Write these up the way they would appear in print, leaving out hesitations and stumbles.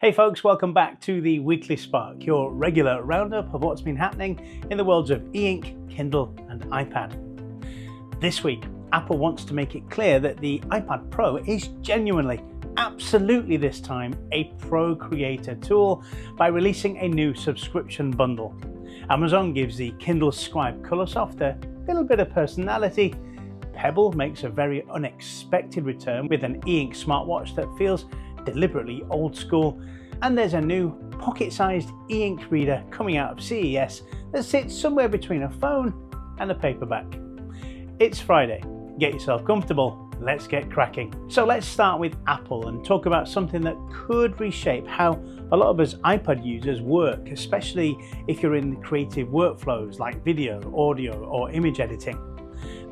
Hey folks, welcome back to the Weekly Spark, your regular roundup of what's been happening in the worlds of e-ink, Kindle and iPad. This week, Apple wants to make it clear that the iPad Pro is genuinely, absolutely this time, a Pro creator tool by releasing a new subscription bundle. Amazon gives the Kindle Scribe Colorsoft a little bit of personality. Pebble makes a very unexpected return with an e-ink smartwatch that feels deliberately old school, and there's a new pocket-sized e-ink reader coming out of CES that sits somewhere between a phone and a paperback. It's Friday, get yourself comfortable, let's get cracking. So let's start with Apple and talk about something that could reshape how a lot of us iPad users work, especially if you're in the creative workflows like video, audio or image editing.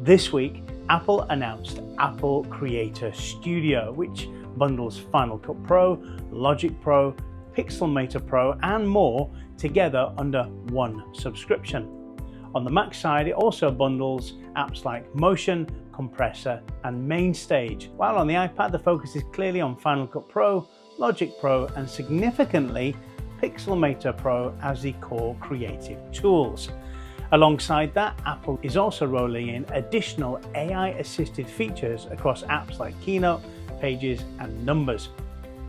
This week, Apple announced Apple Creator Studio, which bundles Final Cut Pro, Logic Pro, Pixelmator Pro and more together under one subscription. On the Mac side, it also bundles apps like Motion, Compressor and MainStage, while on the iPad the focus is clearly on Final Cut Pro, Logic Pro and significantly Pixelmator Pro as the core creative tools. Alongside that, Apple is also rolling in additional AI-assisted features across apps like Keynote, Pages and Numbers.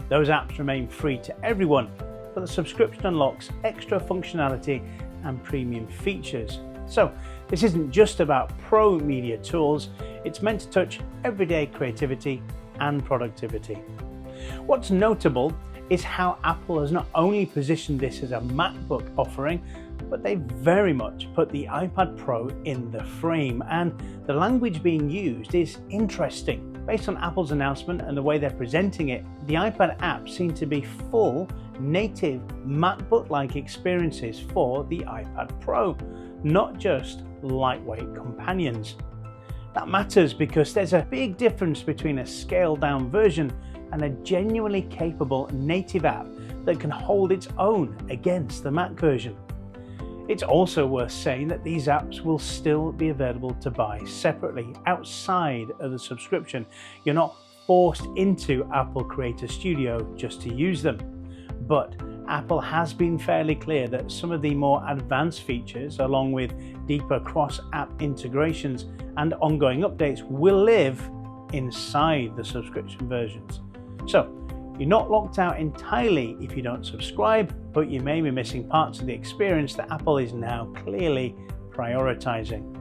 Those apps remain free to everyone, but the subscription unlocks extra functionality and premium features. So this isn't just about pro media tools, it's meant to touch everyday creativity and productivity. What's notable is how Apple has not only positioned this as a MacBook offering, but they very much put the iPad Pro in the frame, and the language being used is interesting. Based on Apple's announcement and the way they're presenting it, the iPad apps seem to be full, native MacBook-like experiences for the iPad Pro, not just lightweight companions. That matters because there's a big difference between a scaled-down version and a genuinely capable native app that can hold its own against the Mac version. It's also worth saying that these apps will still be available to buy separately outside of the subscription. You're not forced into Apple Creator Studio just to use them. But Apple has been fairly clear that some of the more advanced features, along with deeper cross-app integrations and ongoing updates, will live inside the subscription versions. So you're not locked out entirely if you don't subscribe, but you may be missing parts of the experience that Apple is now clearly prioritizing.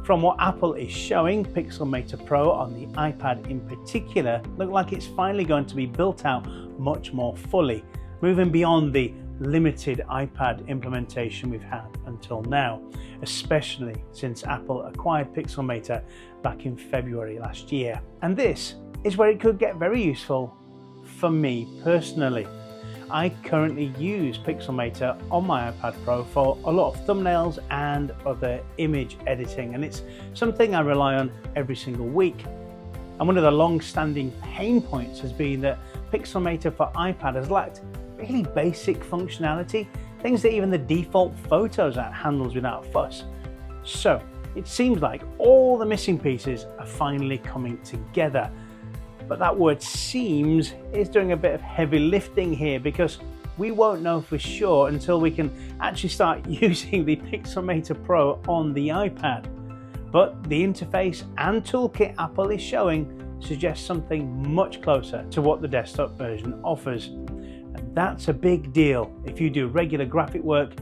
From what Apple is showing, Pixelmator Pro on the iPad in particular looks like it's finally going to be built out much more fully, moving beyond the limited iPad implementation we've had until now, especially since Apple acquired Pixelmator back in February last year. And this is where it could get very useful for me personally. I currently use Pixelmator on my iPad Pro for a lot of thumbnails and other image editing, and it's something I rely on every single week. And one of the long-standing pain points has been that Pixelmator for iPad has lacked really basic functionality, things that even the default Photos app handles without fuss. So it seems like all the missing pieces are finally coming together. But that word "seems" is doing a bit of heavy lifting here, because we won't know for sure until we can actually start using the Pixelmator Pro on the iPad. But the interface and toolkit Apple is showing suggests something much closer to what the desktop version offers. And that's a big deal if you do regular graphic work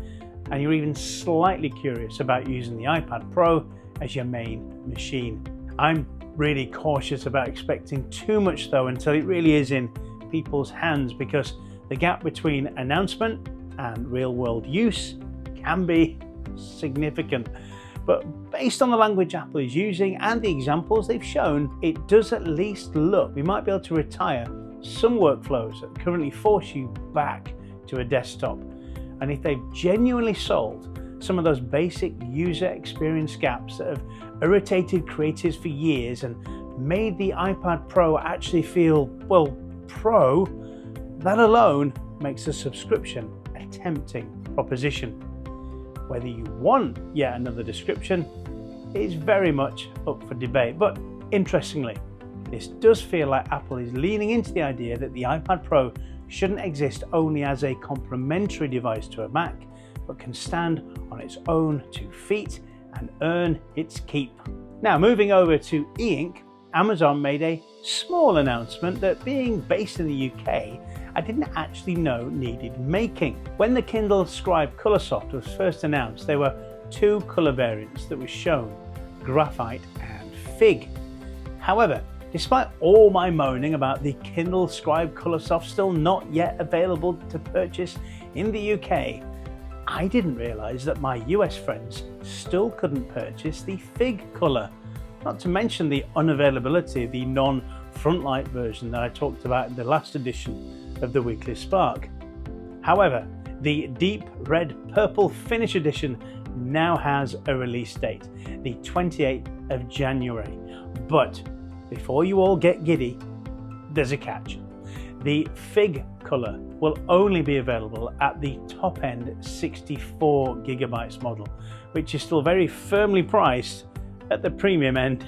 and you're even slightly curious about using the iPad Pro as your main machine. I'm really cautious about expecting too much though until it really is in people's hands, because the gap between announcement and real world use can be significant. But based on the language Apple is using and the examples they've shown, it does at least look we might be able to retire some workflows that currently force you back to a desktop. And if they've genuinely solved some of those basic user experience gaps that have irritated creatives for years and made the iPad Pro actually feel, well, pro, that alone makes a subscription a tempting proposition. Whether you want yet another description is very much up for debate, but interestingly, this does feel like Apple is leaning into the idea that the iPad Pro shouldn't exist only as a complementary device to a Mac, but can stand on its own 2 feet and earn its keep. Now, moving over to e-ink, Amazon made a small announcement that, being based in the UK, I didn't actually know needed making. When the Kindle Scribe Colorsoft was first announced, there were 2 color variants that were shown, graphite and fig. However, despite all my moaning about the Kindle Scribe Colorsoft still not yet available to purchase in the UK, I didn't realise that my US friends still couldn't purchase the fig colour, not to mention the unavailability of the non-frontlight version that I talked about in the last edition of the Weekly Spark. However, the deep red purple finish edition now has a release date, the 28th of January. But before you all get giddy, there's a catch. The fig colour will only be available at the top end 64GB model, which is still very firmly priced at the premium end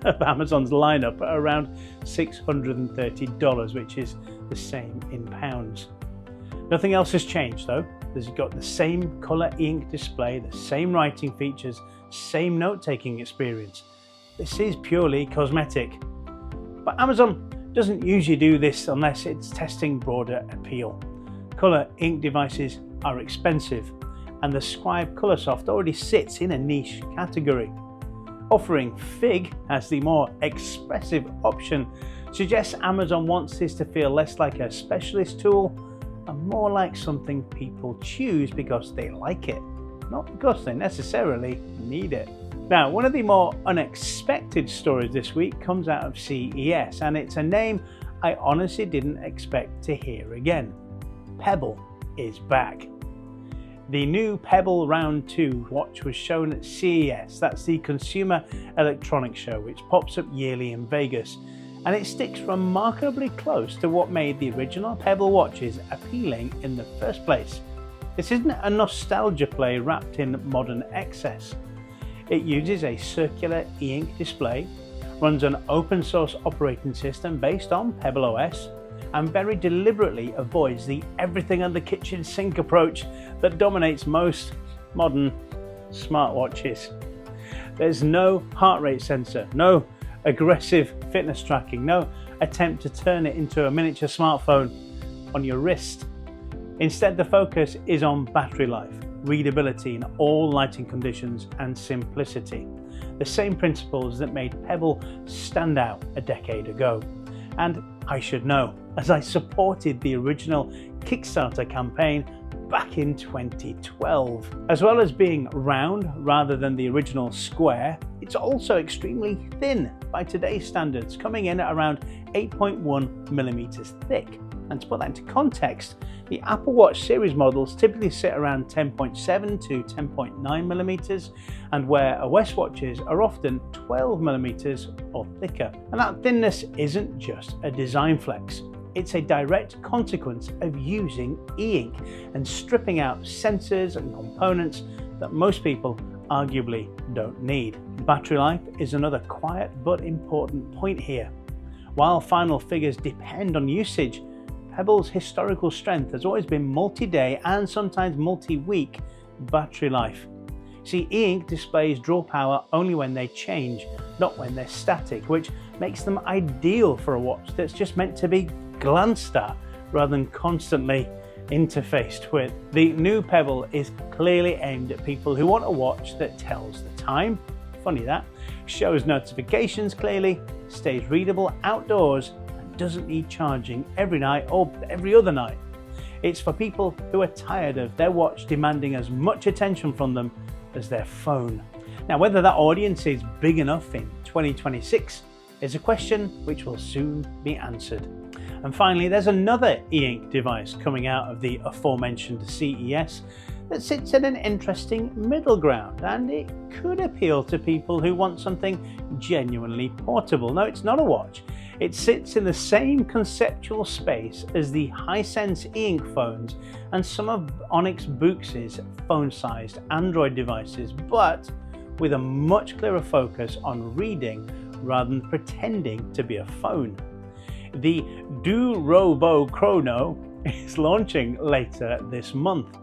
of Amazon's lineup at around $630, which is the same in pounds. Nothing else has changed though. It's got the same colour ink display, the same writing features, same note-taking experience. This is purely cosmetic. But Amazon doesn't usually do this unless it's testing broader appeal. Colour ink devices are expensive, and the Scribe Colorsoft already sits in a niche category. Offering fig as the more expressive option suggests Amazon wants this to feel less like a specialist tool and more like something people choose because they like it, not because they necessarily need it. Now, one of the more unexpected stories this week comes out of CES, and it's a name I honestly didn't expect to hear again. Pebble is back. The new Pebble Round 2 watch was shown at CES, that's the Consumer Electronics Show, which pops up yearly in Vegas, and it sticks remarkably close to what made the original Pebble watches appealing in the first place. This isn't a nostalgia play wrapped in modern excess. It uses a circular e-ink display, runs an open source operating system based on Pebble OS, and very deliberately avoids the everything under the kitchen sink approach that dominates most modern smartwatches. There's no heart rate sensor, no aggressive fitness tracking, no attempt to turn it into a miniature smartphone on your wrist. Instead, the focus is on battery life, readability in all lighting conditions, and simplicity. The same principles that made Pebble stand out a decade ago. And I should know, as I supported the original Kickstarter campaign back in 2012. As well as being round rather than the original square, it's also extremely thin by today's standards, coming in at around 8.1mm thick. And to put that into context, the Apple Watch series models typically sit around 10.7 to 10.9mm, and Wear OS watches are often 12mm or thicker. And that thinness isn't just a design flex. It's a direct consequence of using e-ink and stripping out sensors and components that most people arguably don't need. Battery life is another quiet but important point here. While final figures depend on usage, Pebble's historical strength has always been multi-day and sometimes multi-week battery life. See, e-ink displays draw power only when they change, not when they're static, which makes them ideal for a watch that's just meant to be glanced at rather than constantly interfaced with. The new Pebble is clearly aimed at people who want a watch that tells the time, funny that, shows notifications clearly, stays readable outdoors, and doesn't need charging every night or every other night. It's for people who are tired of their watch demanding as much attention from them as their phone. Now, whether that audience is big enough in 2026 is a question which will soon be answered. And finally, there's another e-ink device coming out of the aforementioned CES that sits at an interesting middle ground, and it could appeal to people who want something genuinely portable. No, it's not a watch. It sits in the same conceptual space as the Hisense e-ink phones and some of Onyx Boox's phone-sized Android devices, but with a much clearer focus on reading rather than pretending to be a phone. The DuRoBo Krono is launching later this month.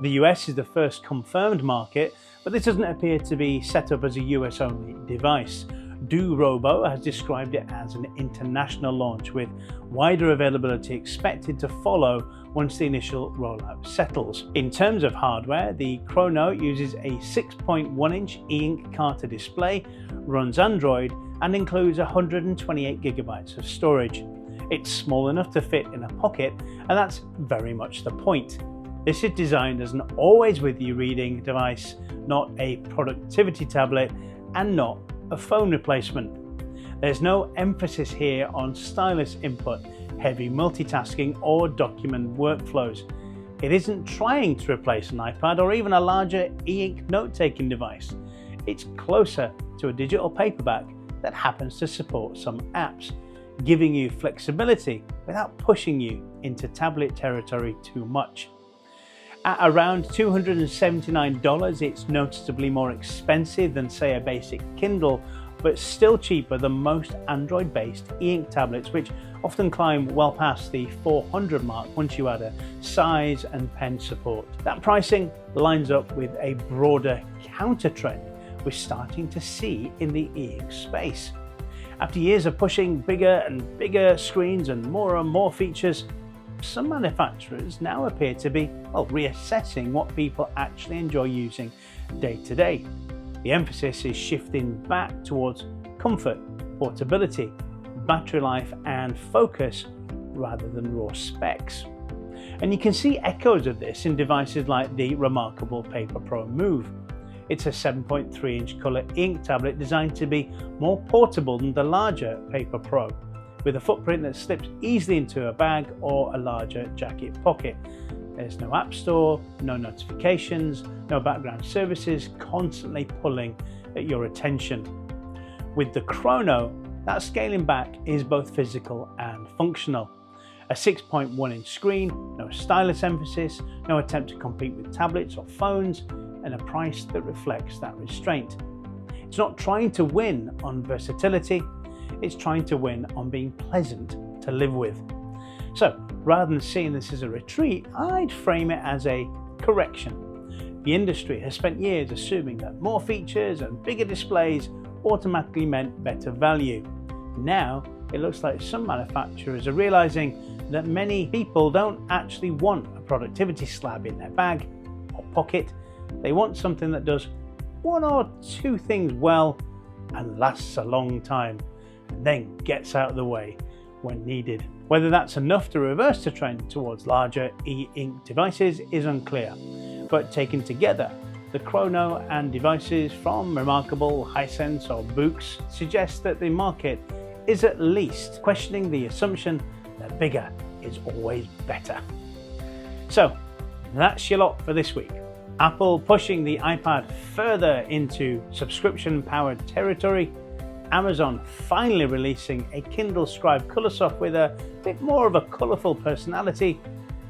The US is the first confirmed market, but this doesn't appear to be set up as a US only device. DuRoBo has described it as an international launch, with wider availability expected to follow once the initial rollout settles. In terms of hardware, the Krono uses a 6.1-inch e-ink Carta display, runs Android, and includes 128 GB of storage. It's small enough to fit in a pocket, and that's very much the point. This is designed as an always-with-you reading device, not a productivity tablet, and not a phone replacement. There's no emphasis here on stylus input, heavy multitasking, or document workflows. It isn't trying to replace an iPad or even a larger e-ink note-taking device. It's closer to a digital paperback that happens to support some apps, giving you flexibility without pushing you into tablet territory too much. At around $279, it's noticeably more expensive than, say, a basic Kindle, but still cheaper than most Android-based e-ink tablets, which often climb well past the $400 mark once you add a size and pen support. That pricing lines up with a broader counter-trend we're starting to see in the e-ink space. After years of pushing bigger and bigger screens and more features, some manufacturers now appear to be reassessing what people actually enjoy using day to day. The emphasis is shifting back towards comfort, portability, battery life, and focus rather than raw specs. And you can see echoes of this in devices like the remarkable Paper Pro Move. It's a 7.3-inch colour ink tablet designed to be more portable than the larger Paper Pro, with a footprint that slips easily into a bag or a larger jacket pocket. There's no app store, no notifications, no background services constantly pulling at your attention. With the Krono, that scaling back is both physical and functional. A 6.1-inch screen, no stylus emphasis, no attempt to compete with tablets or phones, and a price that reflects that restraint. It's not trying to win on versatility, it's trying to win on being pleasant to live with. So rather than seeing this as a retreat, I'd frame it as a correction. The industry has spent years assuming that more features and bigger displays automatically meant better value. Now it looks like some manufacturers are realizing that many people don't actually want a productivity slab in their bag or pocket. They want something that does one or two things well and lasts a long time, and then gets out of the way when needed. Whether that's enough to reverse the trend towards larger e-ink devices is unclear, but taken together, the Krono and devices from Remarkable, Hisense or Boox suggest that the market is at least questioning the assumption that bigger is always better. So that's your lot for this week. Apple pushing the iPad further into subscription-powered territory, Amazon finally releasing a Kindle Scribe Colorsoft with a bit more of a colourful personality,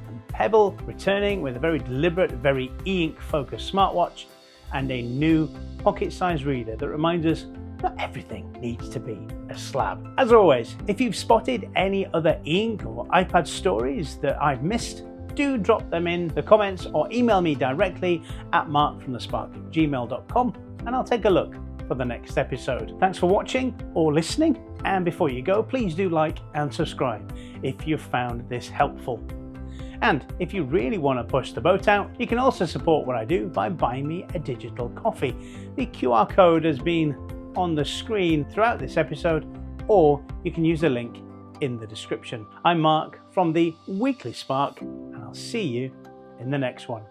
and Pebble returning with a very deliberate, very e-ink focused smartwatch, and a new pocket-sized reader that reminds us not everything needs to be a slab. As always, if you've spotted any other e-ink or iPad stories that I've missed, do drop them in the comments or email me directly at markfromthespark@gmail.com and I'll take a look for the next episode. Thanks for watching or listening, and before you go, please do like and subscribe if you've found this helpful. And if you really want to push the boat out, you can also support what I do by buying me a digital coffee. The QR code has been on the screen throughout this episode, or you can use the link in the description. I'm Mark from the Weekly Spark, and I'll see you in the next one.